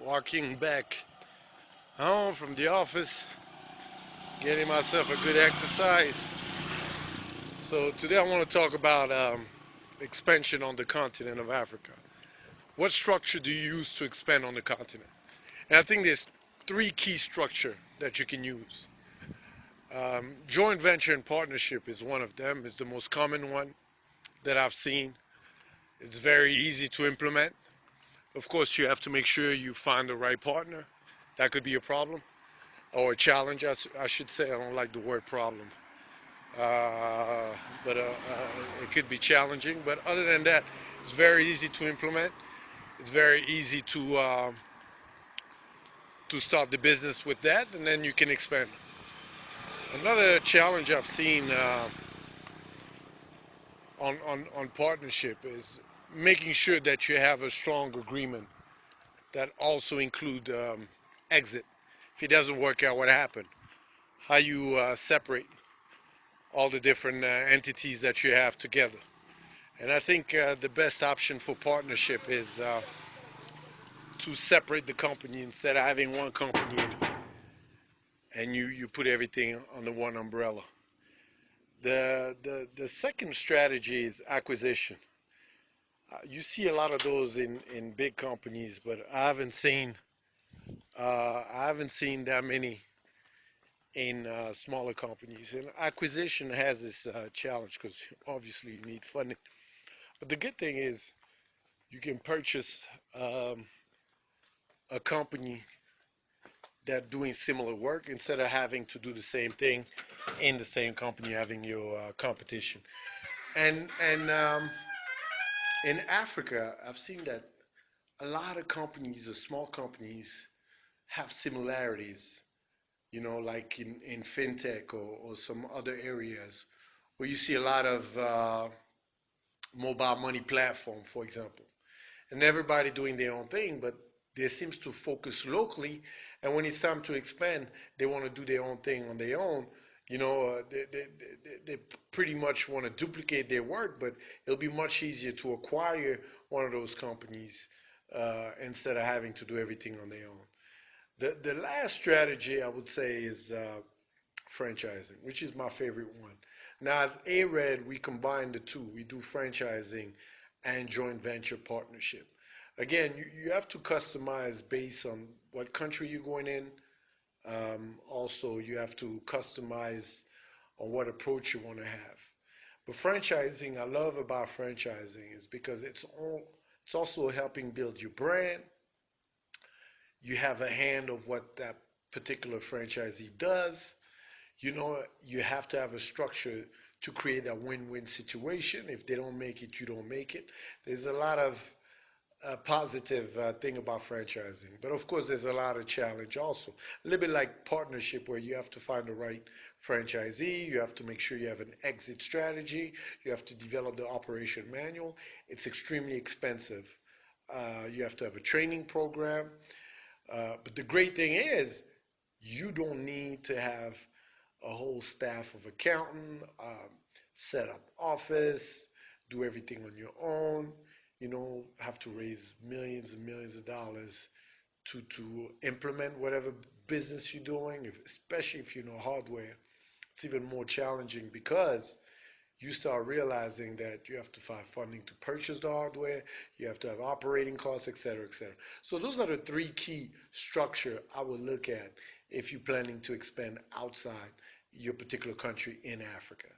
Walking back home from the office, getting myself a good exercise. So today I want to talk about expansion on the continent of Africa. What structure do you use to expand on the continent? And I think there's three key structure that you can use. Joint venture and partnership is one of them. It's the most common one that I've seen. It's very easy to implement. Of course, you have to make sure you find the right partner. That could be a problem or a challenge, I should say. I don't like the word problem. But it could be challenging. But other than that, it's very easy to implement. It's very easy to start the business with that, and then you can expand. Another challenge I've seen on partnership is making sure that you have a strong agreement that also include exit. If it doesn't work out, what happened? How you separate all the different entities that you have together. And I think the best option for partnership is to separate the company instead of having one company and you put everything under one umbrella. The second strategy is acquisition. You see a lot of those in big companies, but I haven't seen that many in smaller companies. And acquisition has this challenge because obviously you need funding. But the good thing is you can purchase a company that doing similar work instead of having to do the same thing in the same company having your competition. And in Africa, I've seen that a lot of companies, the small companies, have similarities. Like in fintech or some other areas where you see a lot of mobile money platform, for example, and everybody doing their own thing, but they seems to focus locally, and when it's time to expand, they want to do their own thing on their own. They pretty much want to duplicate their work, but it'll be much easier to acquire one of those companies instead of having to do everything on their own. The last strategy I would say is franchising, which is my favorite one. Now, as ARED, we combine the two. We do franchising and joint venture partnership. Again, you have to customize based on what country you're going in. Also, you have to customize on what approach you want to have. But franchising, I love about franchising is because it's also helping build your brand. You have a hand of what that particular franchisee does. You have to have a structure to create a win-win situation. If they don't make it, you don't make it. There's a lot of positive thing about franchising, but of course there's a lot of challenge also. A little bit like partnership, where you have to find the right franchisee, you have to make sure you have an exit strategy, you have to develop the operation manual. It's extremely expensive. You have to have a training program. But the great thing is, you don't need to have a whole staff of accountant, set up office, do everything on your own. You don't have to raise millions and millions of dollars to implement whatever business you're doing, especially if you know hardware. It's even more challenging because you start realizing that you have to find funding to purchase the hardware, you have to have operating costs, et cetera, et cetera. So those are the three key structure I would look at if you're planning to expand outside your particular country in Africa.